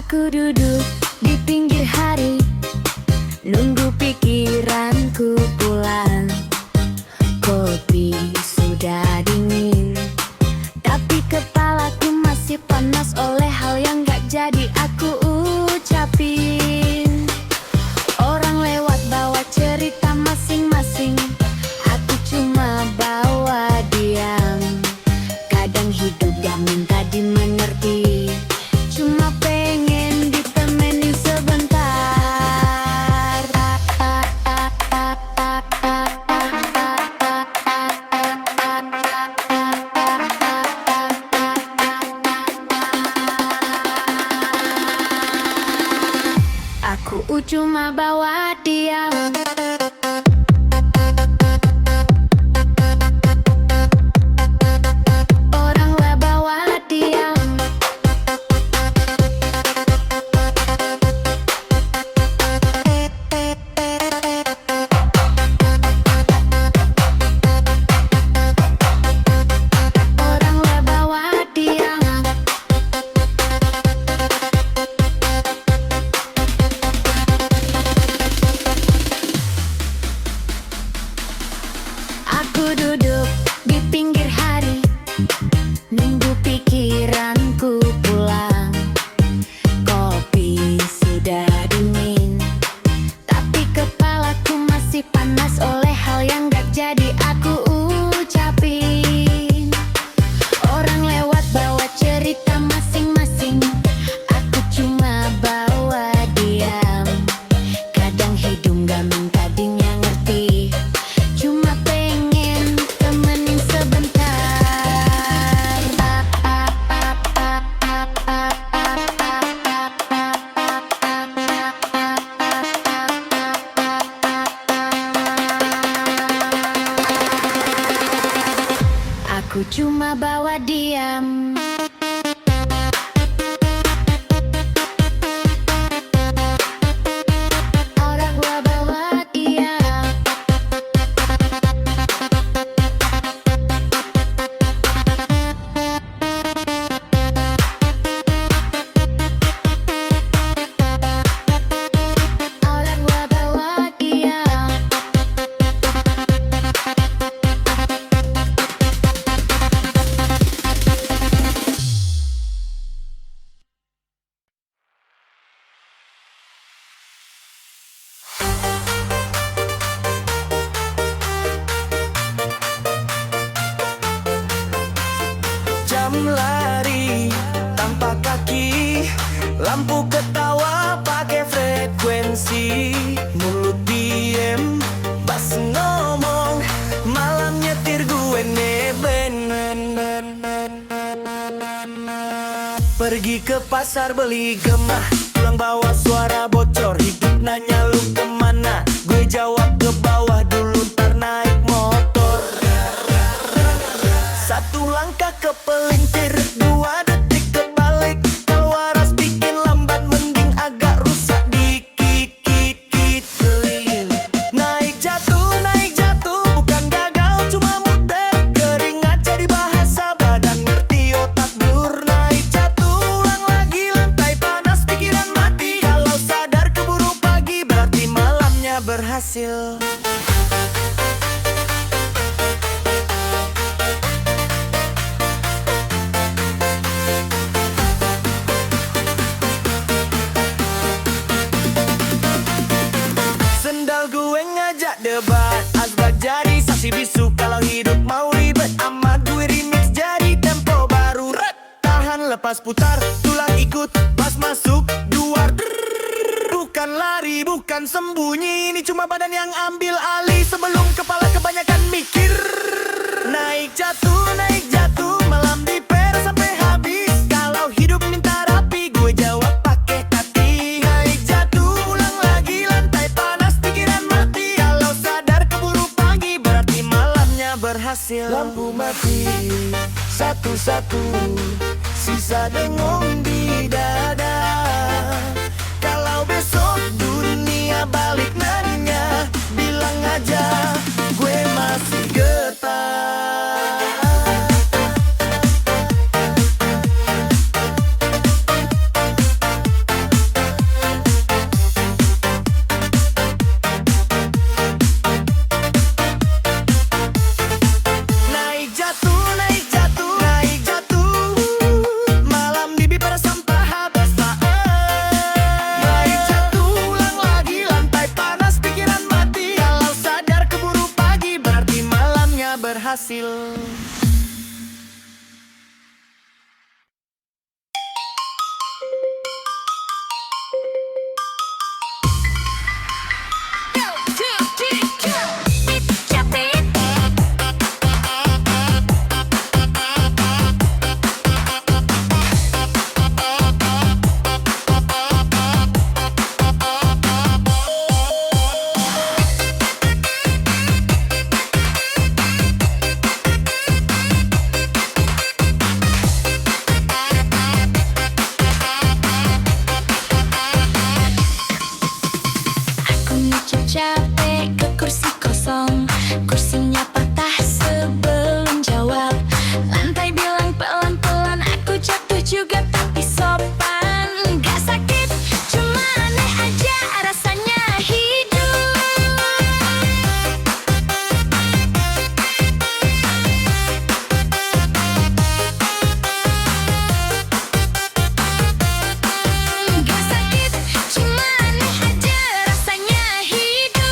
Aku duduk di pinggir hari, nunggu pikiranku pulang. Kopi sudah dingin, tapi kepalaku masih panas oleh hal yang gak jadi aku ucapin. Orang lewat bawa cerita masing-masing, aku cuma bawa diam. Kadang hidup gak minta dimengerti, cuma pengen ditemenin sebentar. Aku cuma bawa diam. Orang lah bawa diam. Orang lah bawa diam. Aku duduk di pinggir hari, nunggu pikiranku pulang. Kopi sudah dingin, tapi kepalaku masih panas oleh hal yang gak jadi aku ucapin. Orang lewat bawa cerita masing-masing, aku cuma bawa diam. Kadang hidup gak minta dia ngerti, cuma pengen temenin sebentar. Aku cuma bawa diam. Orang gua bawa diam. Orang gua bawa diam. Jam lari tanpa kaki, lampu ketawa pakai frekuensi. Mulut diem, bas ngomong, malam nyetir gue neben. Pergi ke pasar beli gemah, pulang bawa suara bocor. Hidup nanya lu kemana, gue jawab ke bawah dulu ntar naik motor. Satu langkah ke pelintir, 2 detik kebalik. Kalau waras bikin lambat, mending agak rusak dikit-dikit. Naik jatuh, bukan gagal, cuma muter. Keringat jadi bahasa, badan ngerti, otak blur. Naik jatuh, ulang lagi, lantai panas, pikiran mati. Kalau sadar keburu pagi, berarti malamnya berhasil. Sendal gue ngajak debat, asbak jadi saksi bisu. Kalau hidup mau ribet amat, gue remix jadi tempo baru. Tahan lepas putar, tulang ikut, pas masuk duar. Bukan lari, bukan sembunyi, ini cuma badan yang ambil alih sebelum kepala kebanyakan mikir. Naik jatuh, malam diper sampai habis. Kalau hidup minta rapi, gue jawab pakai hati. Naik jatuh, ulang lagi, lantai panas, pikiran mati. Kalau sadar keburu pagi, berarti malamnya berhasil. Lampu mati, satu-satu, sisa dengung di dada. Kalau besok dunia balik nanya, bilang aja gue masih getar. berhasil. Capek ke kursi kosong, kursinya patah sebelum jawab. Lantai bilang pelan-pelan, aku jatuh juga tapi sopan. Gak sakit, cuma aneh aja rasanya hidup. Gak sakit, cuma aneh aja rasanya hidup.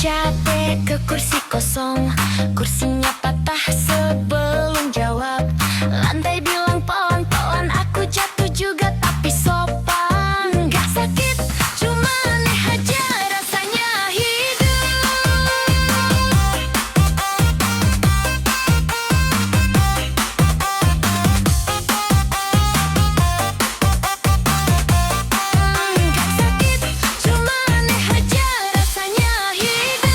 Capek ke kursi kosong, kursinya patah sebelum jawab. Lantai bilang pelan-pelan, aku jatuh juga tapi sopan. Gak sakit, cuma aneh aja rasanya hidup. Gak sakit, cuma aneh aja rasanya hidup.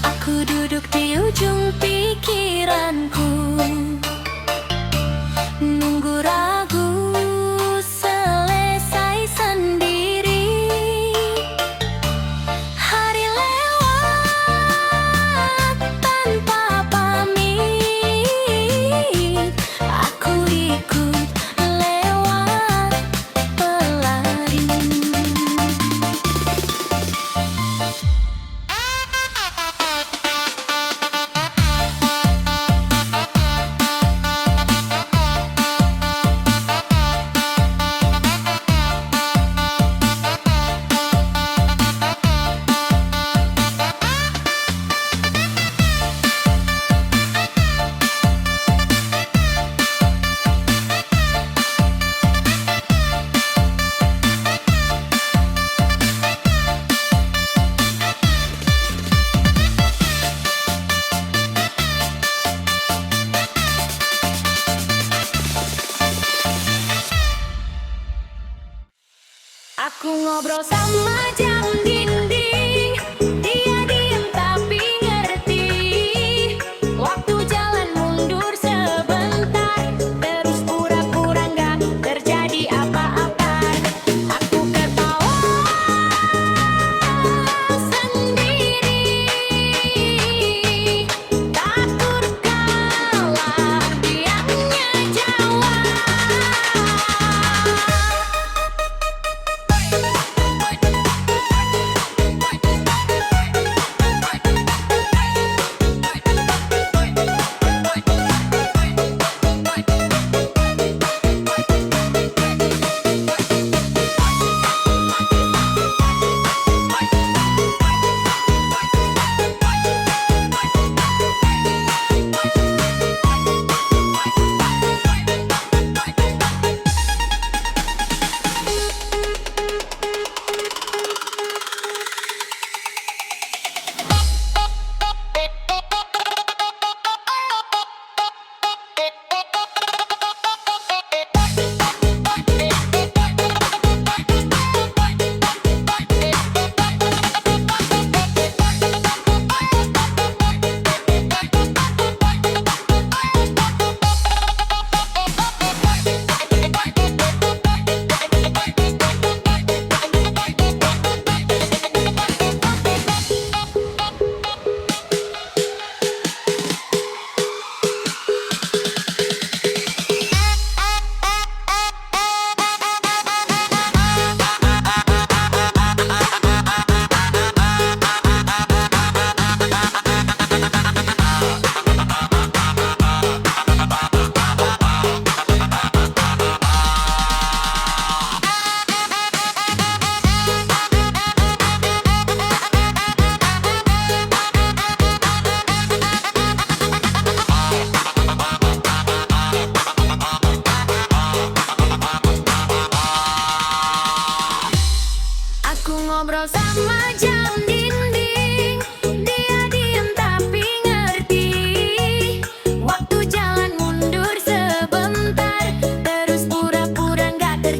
Aku duduk di ujung pikiranku, nunggu ragu selesai sendiri. Hari lewat tanpa pamit, aku ikut lewat pelari. Aku ngobrol sama jam dinding, dia diem tapi ngerti. Waktu jalan mundur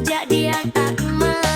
saja dia tak mau.